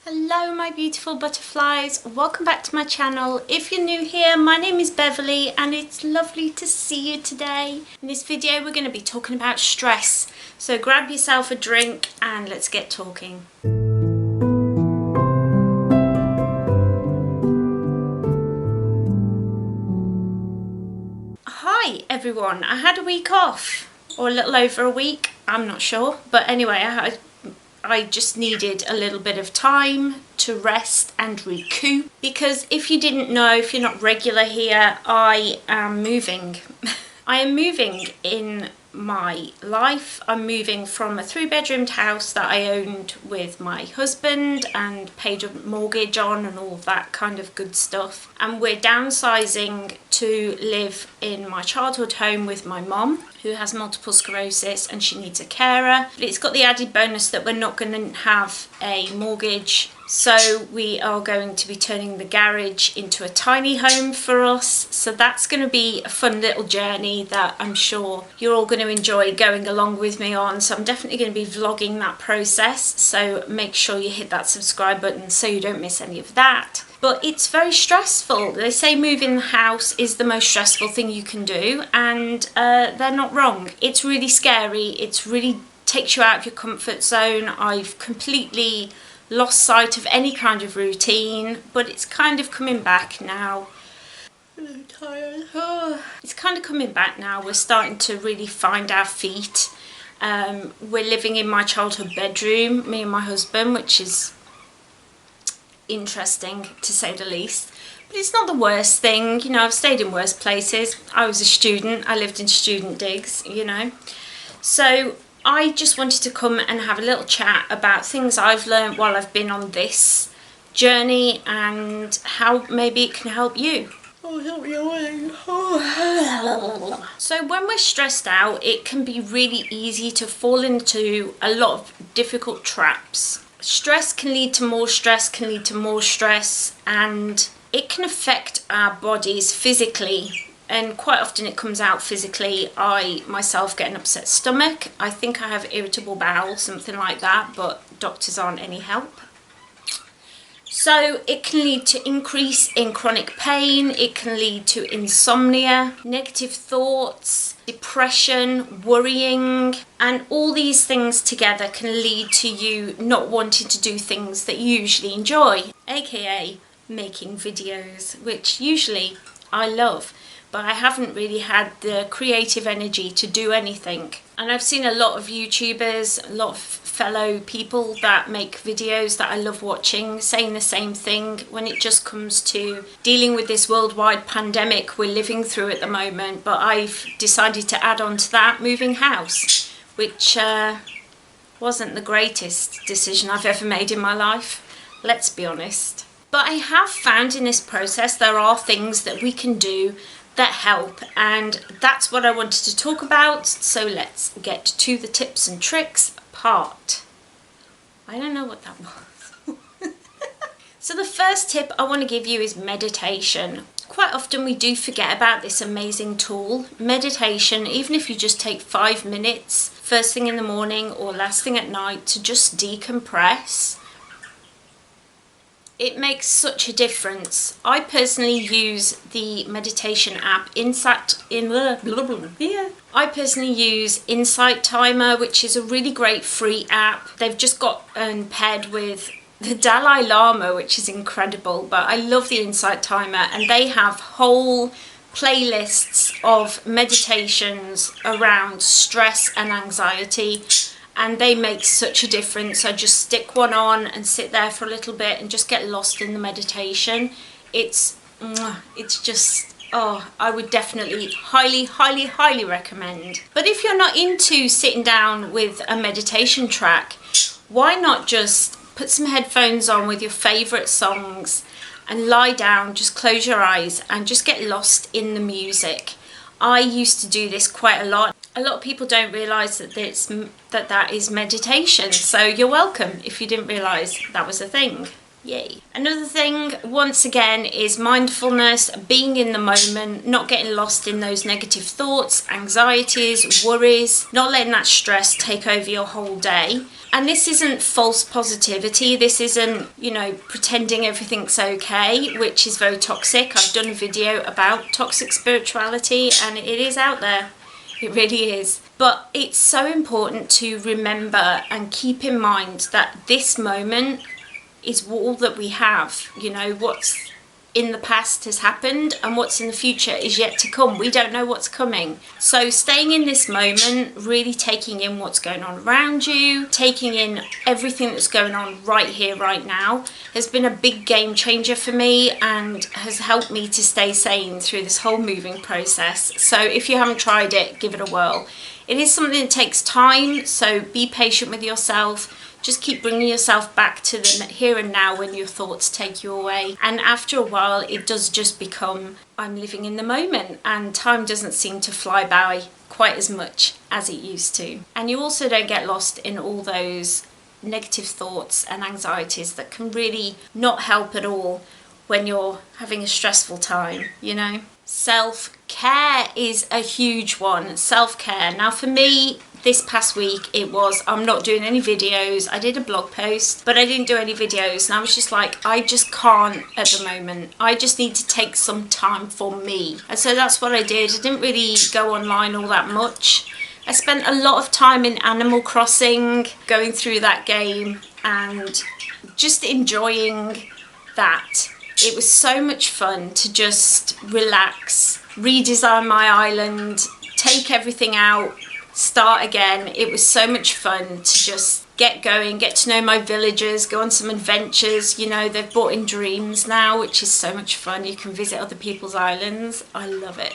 Hello my beautiful butterflies, welcome back to my channel. If you're new here, my name is Beverley and it's lovely to see you today. In this video we're going to be talking about stress, so grab yourself a drink and let's get talking. Hi everyone, I had a week off, or a little over a week, I'm not sure, but anyway I just needed a little bit of time to rest and recoup, because if you didn't know, if you're not regular here, I am moving. I am moving in my life. I'm moving from a 3-bedroomed house that I owned with my husband and paid a mortgage on and all that kind of good stuff, and we're downsizing to live in my childhood home with my mum, who has multiple sclerosis and she needs a carer. But it's got the added bonus that we're not going to have a mortgage, so we are going to be turning the garage into a tiny home for us. So that's going to be a fun little journey that I'm sure you're all going to enjoy going along with me on. So I'm definitely going to be vlogging that process, so make sure you hit that subscribe button so you don't miss any of that. But it's very stressful. They say moving the house is the most stressful thing you can do, and they're not wrong. It's really scary. It's really takes you out of your comfort zone. I've completely lost sight of any kind of routine, but it's kind of coming back now. I'm tired. It's kind of coming back now. We're starting to really find our feet. We're living in my childhood bedroom, me and my husband, which is interesting to say the least, but it's not the worst thing. You know, I've stayed in worse places. I was a student, I lived in student digs, you know. So I just wanted to come and have a little chat about things I've learned while I've been on this journey and how maybe it can help you. So when we're stressed out, it can be really easy to fall into a lot of difficult traps. Stress can lead to more stress, and it can affect our bodies physically, and quite often it comes out physically. I myself get an upset stomach. I think I have irritable bowel, something like that, but doctors aren't any help. So it can lead to increase in chronic pain, it can lead to insomnia, negative thoughts, depression, worrying, and all these things together can lead to you not wanting to do things that you usually enjoy, aka making videos, which usually I love, but I haven't really had the creative energy to do anything. And I've seen a lot of YouTubers, a lot of fellow people that make videos that I love watching, saying the same thing when it just comes to dealing with this worldwide pandemic we're living through at the moment. But I've decided to add on to that moving house, which wasn't the greatest decision I've ever made in my life, let's be honest. But I have found in this process there are things that we can do that help, and that's what I wanted to talk about. So let's get to the tips and tricks part. I don't know what that was. So the first tip I want to give you is meditation. Quite often we do forget about this amazing tool, meditation. Even if you just take 5 minutes first thing in the morning or last thing at night to just decompress, it makes such a difference. I personally use the meditation app Insight Timer, which is a really great free app. They've just got paired with the Dalai Lama, which is incredible, but I love the Insight Timer, and they have whole playlists of meditations around stress and anxiety, and they make such a difference. I just stick one on and sit there for a little bit and just get lost in the meditation. It's just, oh, I would definitely highly recommend. But if you're not into sitting down with a meditation track, why not just put some headphones on with your favorite songs and lie down, just close your eyes and just get lost in the music. I used to do this quite a lot. A lot of people don't realise that that is meditation, so you're welcome if you didn't realise that was a thing. Yay. Another thing, once again, is mindfulness, being in the moment, not getting lost in those negative thoughts, anxieties, worries, not letting that stress take over your whole day. And this isn't false positivity. This isn't, pretending everything's okay, which is very toxic. I've done a video about toxic spirituality and it is out there. It really is. But it's so important to remember and keep in mind that this moment is all that we have. What's in the past has happened and what's in the future is yet to come. We don't know what's coming. So staying in this moment, really taking in what's going on around you, taking in everything that's going on right here, right now, has been a big game changer for me and has helped me to stay sane through this whole moving process. So if you haven't tried it, give it a whirl. It is something that takes time, so be patient with yourself. Just keep bringing yourself back to the here and now when your thoughts take you away. And after a while, it does just become, I'm living in the moment, and time doesn't seem to fly by quite as much as it used to. And you also don't get lost in all those negative thoughts and anxieties that can really not help at all when you're having a stressful time, Self-care is a huge one. Self-care. Now for me, this past week it was, I'm not doing any videos. I did a blog post, but I didn't do any videos. And I was just like, I just can't at the moment. I just need to take some time for me. And so that's what I did. I didn't really go online all that much. I spent a lot of time in Animal Crossing, going through that game and just enjoying that. It was so much fun to just relax, redesign my island, take everything out, start again. It was so much fun to just get going, get to know my villagers, go on some adventures. They've brought in dreams now, which is so much fun. You can visit other people's islands. I love it.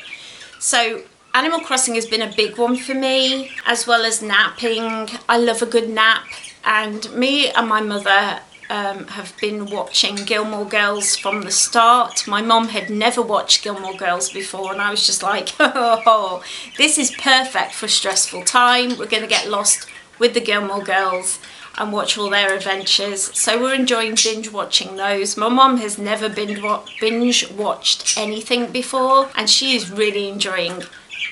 So Animal Crossing has been a big one for me, as well as napping. I love a good nap, and me and my mother have been watching Gilmore Girls from the start. My mom had never watched Gilmore Girls before, and I was just like, oh, this is perfect for stressful time. We're going to get lost with the Gilmore Girls and watch all their adventures. So we're enjoying binge watching those. My mom has never binge watched anything before, and she is really enjoying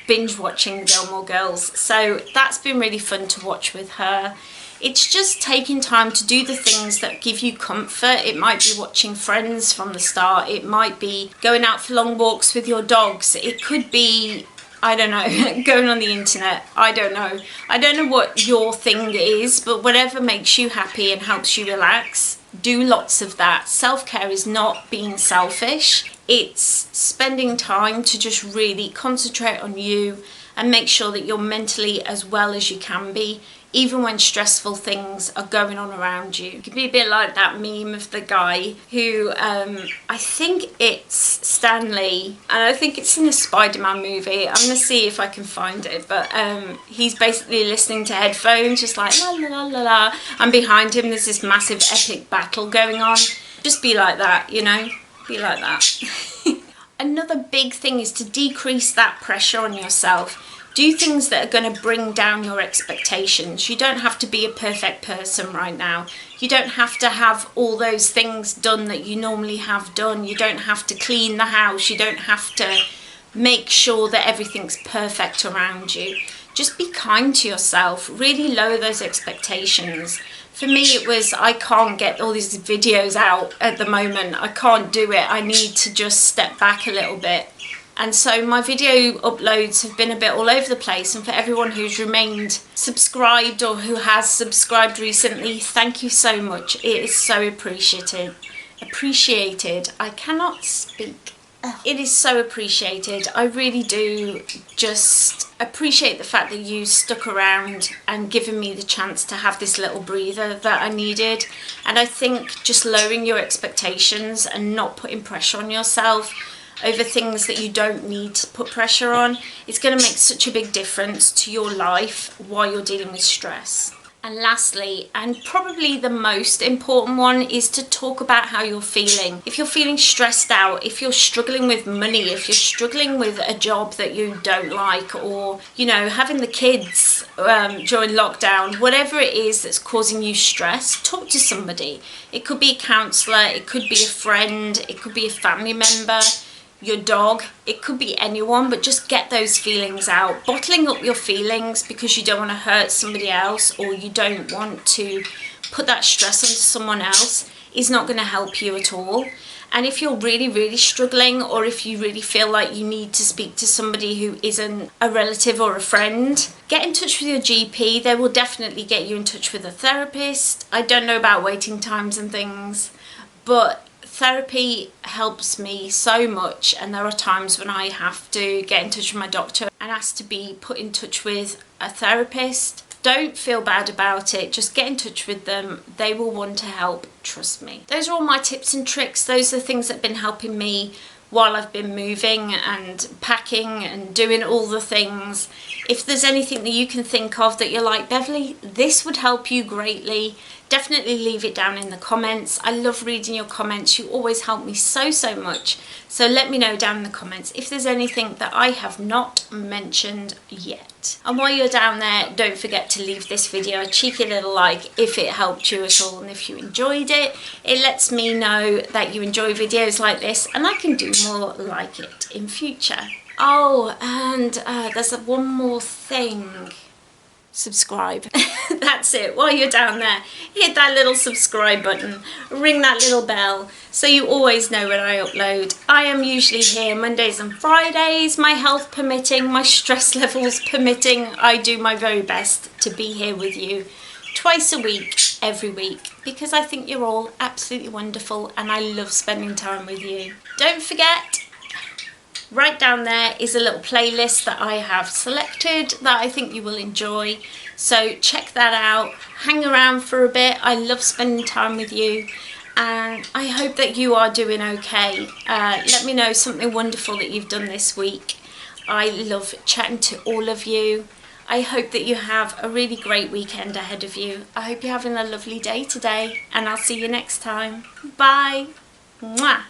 binge watching Gilmore Girls. So that's been really fun to watch with her. It's just taking time to do the things that give you comfort. It might be watching Friends from the start. It might be going out for long walks with your dogs. It could be, I don't know, going on the internet. I don't know. I don't know what your thing is, but whatever makes you happy and helps you relax, do lots of that. Self-care is not being selfish. It's spending time to just really concentrate on you and make sure that you're mentally as well as you can be, even when stressful things are going on around you. It could be a bit like that meme of the guy who, I think it's Stanley, and I think it's in the Spider-Man movie. I'm going to see if I can find it, but he's basically listening to headphones, just like la la la la la, and behind him there's this massive epic battle going on. Just be like that, Be like that. Another big thing is to decrease that pressure on yourself. Do things that are going to bring down your expectations. You don't have to be a perfect person right now. You don't have to have all those things done that you normally have done. You don't have to clean the house. You don't have to make sure that everything's perfect around you. Just be kind to yourself. Really lower those expectations. For me, it was, I can't get all these videos out at the moment. I can't do it. I need to just step back a little bit. And so my video uploads have been a bit all over the place, and for everyone who's remained subscribed or who has subscribed recently, thank you so much. It is so appreciated. I cannot speak. It is so appreciated. I really do just appreciate the fact that you stuck around and given me the chance to have this little breather that I needed. And I think just lowering your expectations and not putting pressure on yourself over things that you don't need to put pressure on, it's going to make such a big difference to your life while you're dealing with stress. And lastly, and probably the most important one, is to talk about how you're feeling. If you're feeling stressed out, if you're struggling with money, if you're struggling with a job that you don't like, or, you know, having the kids during lockdown, whatever it is that's causing you stress, talk to somebody. It could be a counsellor, it could be a friend, it could be a family member, your dog, it could be anyone, but just get those feelings out. Bottling up your feelings because you don't want to hurt somebody else, or you don't want to put that stress onto someone else, is not going to help you at all. And if you're really struggling, or if you really feel like you need to speak to somebody who isn't a relative or a friend, get in touch with your GP. They will definitely get you in touch with a therapist. I don't know about waiting times and things, but therapy helps me so much, and there are times when I have to get in touch with my doctor and ask to be put in touch with a therapist. Don't feel bad about it, just get in touch with them. They will want to help, trust me. Those are all my tips and tricks. Those are things that have been helping me while I've been moving and packing and doing all the things. If there's anything that you can think of that you're like, Beverley, this would help you greatly, definitely leave it down in the comments. I love reading your comments. You always help me so much. So let me know down in the comments if there's anything that I have not mentioned yet. And while you're down there, don't forget to leave this video a cheeky little like if it helped you at all, and if you enjoyed it. It lets me know that you enjoy videos like this, and I can do more like it in future. Oh, and there's one more thing. Subscribe. That's it. While you're down there, hit that little subscribe button, ring that little bell, so you always know when I upload. I am usually here Mondays and Fridays, my health permitting, my stress levels permitting. I do my very best to be here with you twice a week, every week, because I think you're all absolutely wonderful and I love spending time with you. Don't forget, right down there is a little playlist that I have selected that I think you will enjoy. So check that out, hang around for a bit. I love spending time with you, and I hope that you are doing okay. Let me know something wonderful that you've done this week. I love chatting to all of you. I hope that you have a really great weekend ahead of you. I hope you're having a lovely day today, and I'll see you next time. Bye. Mwah.